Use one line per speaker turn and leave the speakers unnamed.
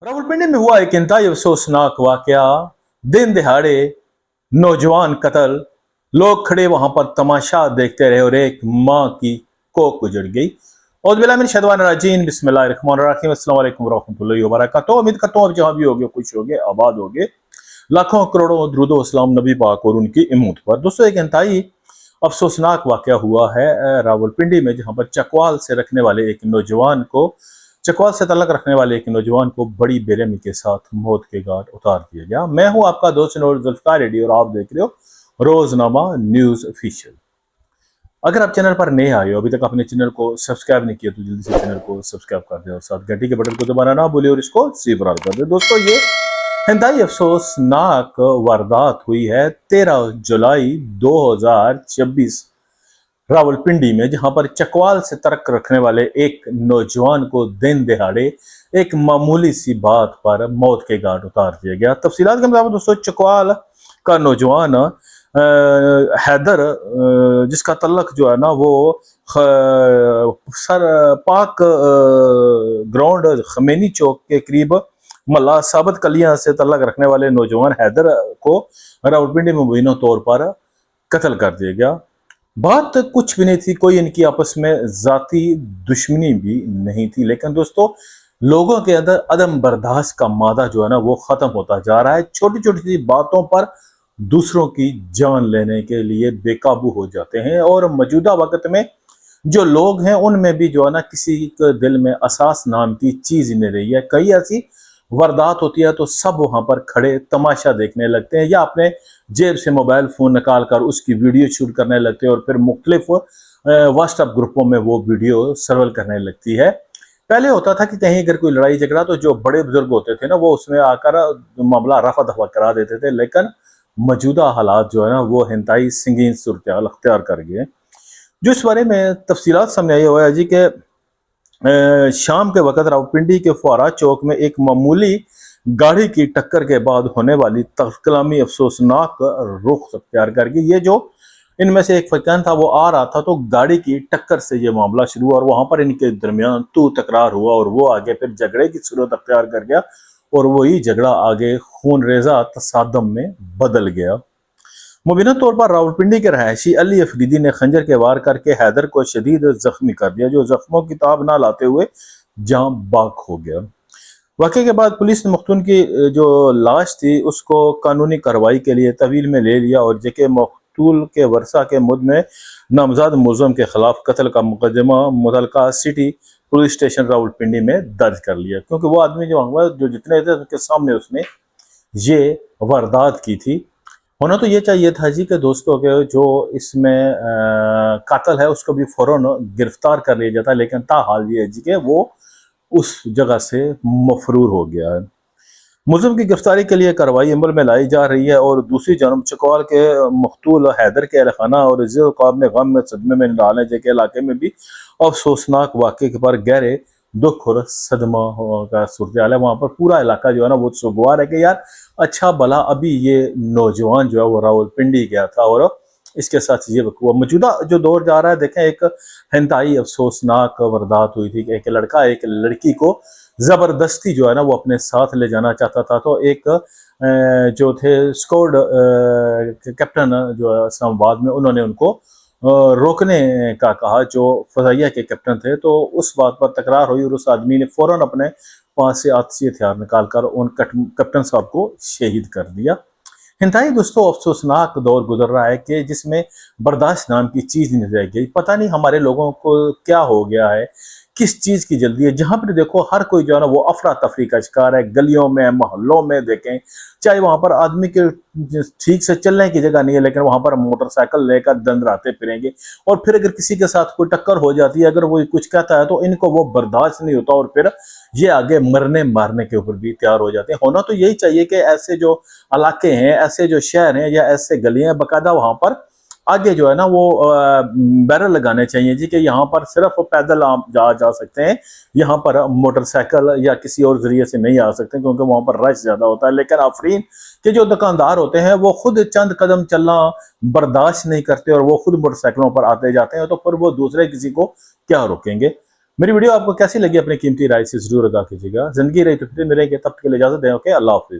रावलपिंडी में हुआ एक इंतहाई अफसोसनाक वाकया। दिन दिहाड़े नौजवान कत्ल, लोग खड़े वहां पर तमाशा देखते रहे और एक मां की कोख उजड़ गई। उम्मीद करता हूँ आप जहां भी होगे खुश होगे आबाद होगे। लाखों करोड़ों दुरूदो सलाम नबी पाक और उनकी इम्मत पर। दोस्तों, एक इंतहाई अफसोसनाक वाकया हुआ है रावलपिंडी में, जहां पर चकवाल से तल्लक रखने वाले एक नौजवान को बड़ी बेरहमी के साथ मौत के घाट उतार दिया गया। मैं हूं आपका दोस्त नूर जुल्फकार रेड्डी और आप देख रहे हो रोजनामा न्यूज ऑफिशियल। अगर आप चैनल पर नए आए हो, अभी तक अपने चैनल को सब्सक्राइब नहीं किया, तो जल्दी से चैनल को सब्सक्राइब कर दे और साथ घंटी के बटन को दबाना ना भूलिए और इसको सीबरार कर दे। दोस्तों, ये इंतहाई अफसोसनाक वारदात हुई है 13 जुलाई 2026 रावलपिंडी में, जहां पर चकवाल से तर्क रखने वाले एक नौजवान को दिन दिहाड़े एक मामूली सी बात पर मौत के घाट उतार दिया गया। तफसीलात के मुताबिक दोस्तों, चकवाल का नौजवान हैदर, जिसका तल्लक जो है ना वो सर पाक ग्राउंड खमेनी चौक के करीब मल्ला साबत कलियां से तल्लक रखने वाले नौजवान हैदर को रावलपिंडी में मुबीना तौर पर कत्ल कर दिया गया। बात कुछ भी नहीं थी, कोई इनकी आपस में जाती दुश्मनी भी नहीं थी, लेकिन दोस्तों लोगों के अंदर अदम बर्दाश्त का मादा जो है ना वो खत्म होता जा रहा है। छोटी छोटी सी बातों पर दूसरों की जान लेने के लिए बेकाबू हो जाते हैं और मौजूदा वक्त में जो लोग हैं उनमें भी जो है ना किसी के दिल में एहसास नाम की चीज नहीं रही है। कई ऐसी वारदात होती है तो सब वहां पर खड़े तमाशा देखने लगते हैं या अपने जेब से मोबाइल फोन निकाल कर उसकी वीडियो शूट करने लगते हैं और फिर मुख्तलिफ व्हाट्सएप ग्रुपों में वो वीडियो सर्वल करने लगती है। पहले होता था कि कहीं अगर कोई लड़ाई झगड़ा तो जो बड़े बुजुर्ग होते थे ना वो उसमें आकर मामला रफा दफा करा देते थे, लेकिन मौजूदा हालात जो है ना वो इंतहाई संगीन सूरत अख्तियार कर गए। जो इस बारे में तफसीलात सामने आई हुआ है जी के शाम के वक्त रावलपिंडी के फुआरा चौक में एक मामूली गाड़ी की टक्कर के बाद होने वाली तकलामी अफसोसनाक रुख अख्तियार कर गई। ये जो इनमें से एक फकीन था वो आ रहा था तो गाड़ी की टक्कर से ये मामला शुरू हुआ और वहां पर इनके दरमियान तू तकरार हुआ और वो आगे फिर झगड़े की सूरत अख्तियार कर गया और वही झगड़ा आगे खून रेजा तसादम में बदल गया। मुबीना तौर पर रावलपिंडी के रहायशी अली अफरीदी ने खंजर के वार करके हैदर को शदीद जख्मी कर दिया, जो जख्मों की ताब ना लाते हुए जाँ बाक हो गया। वाक़े के बाद पुलिस ने मख्तून की जो लाश थी उसको कानूनी कार्रवाई के लिए तहवील में ले लिया और जबकि मकतूल के वर्सा के मुद में नामजद मुलज़म के खिलाफ कत्ल का मुकदमा मुतल्लिका सिटी पुलिस स्टेशन रावलपिंडी में दर्ज कर लिया, क्योंकि वो आदमी जो जितने थे उनके सामने उसने ये वारदात की थी। होना तो ये चाहिए था जी कि दोस्तों के जो इसमें कातिल है उसको भी फौरन गिरफ्तार कर लिया जाता, लेकिन ताहाल ये है जी कि वो उस जगह से मफरूर हो गया है। मुलज़िम की गिरफ्तारी के लिए कार्रवाई अमल में लाई जा रही है और दूसरी जानब चकवाल के मकतूल हैदर के अहलखाना और क़ाबिल गम में सदमे में डालने के इलाके में भी अफसोसनाक वाक़े पर गहरे दुख और सदमा का सूरत हाल है। वहाँ पर पूरा इलाका जो है ना वो सुगवार है कि यार अच्छा भला अभी ये नौजवान जो है वो रावलपिंडी गया था और इसके साथ ये हुआ। मौजूदा जो दौर जा रहा है, देखें एक इंतहाई अफसोसनाक वारदात हुई थी कि एक लड़का एक लड़की को ज़बरदस्ती जो है ना वो अपने साथ ले जाना चाहता था, तो एक जो थे स्क्वाड कैप्टन जो है इस्लामाबाद में उन्होंने उनको रोकने का कहा, जो फजाइया के कैप्टन थे। तो उस बात पर तकरार हुई और उस आदमी ने फौरन अपने पास से आतिशी हथियार निकालकर उन कैप्टन साहब को शहीद कर दिया। इंतहाई दोस्तों अफसोसनाक दौर गुजर रहा है कि जिसमें बर्दाश्त नाम की चीज़ नहीं रह गई। पता नहीं हमारे लोगों को क्या हो गया है, किस चीज़ की जल्दी है। जहाँ पर देखो हर कोई जो है ना वो अफरा तफरी का शिकार है। गलियों में मोहल्लों में देखें, चाहे वहाँ पर आदमी के ठीक से चलने की जगह नहीं है, लेकिन वहाँ पर मोटरसाइकिल लेकर दंदराते फिरेंगे और फिर अगर किसी के साथ कोई टक्कर हो जाती है, अगर वो कुछ कहता है तो इनको वो बर्दाश्त नहीं होता और फिर ये आगे मरने मारने के ऊपर भी तैयार हो जाते हैं। होना तो यही चाहिए कि ऐसे जो इलाके हैं, ऐसे जो शहर हैं या ऐसे गलियां बाकायदा वहाँ पर आगे जो है ना वो बैरल लगाने चाहिए जी कि यहाँ पर सिर्फ पैदल आप जा सकते हैं, यहाँ पर मोटरसाइकिल या किसी और जरिए से नहीं आ सकते क्योंकि वहाँ पर रश ज़्यादा होता है। लेकिन आफरीन के जो दुकानदार होते हैं वो खुद चंद कदम चलना बर्दाश्त नहीं करते और वो खुद मोटरसाइकिलों पर आते जाते हैं, तो फिर वो दूसरे किसी को क्या रोकेंगे। मेरी वीडियो आपको कैसी लगी अपनी कीमती राय से जरूर आगाह कीजिएगा। जिंदगी रही तो फिर मिलेंगे, तब तक के लिए इजाजत दें। ओके, अल्लाह हाफिज।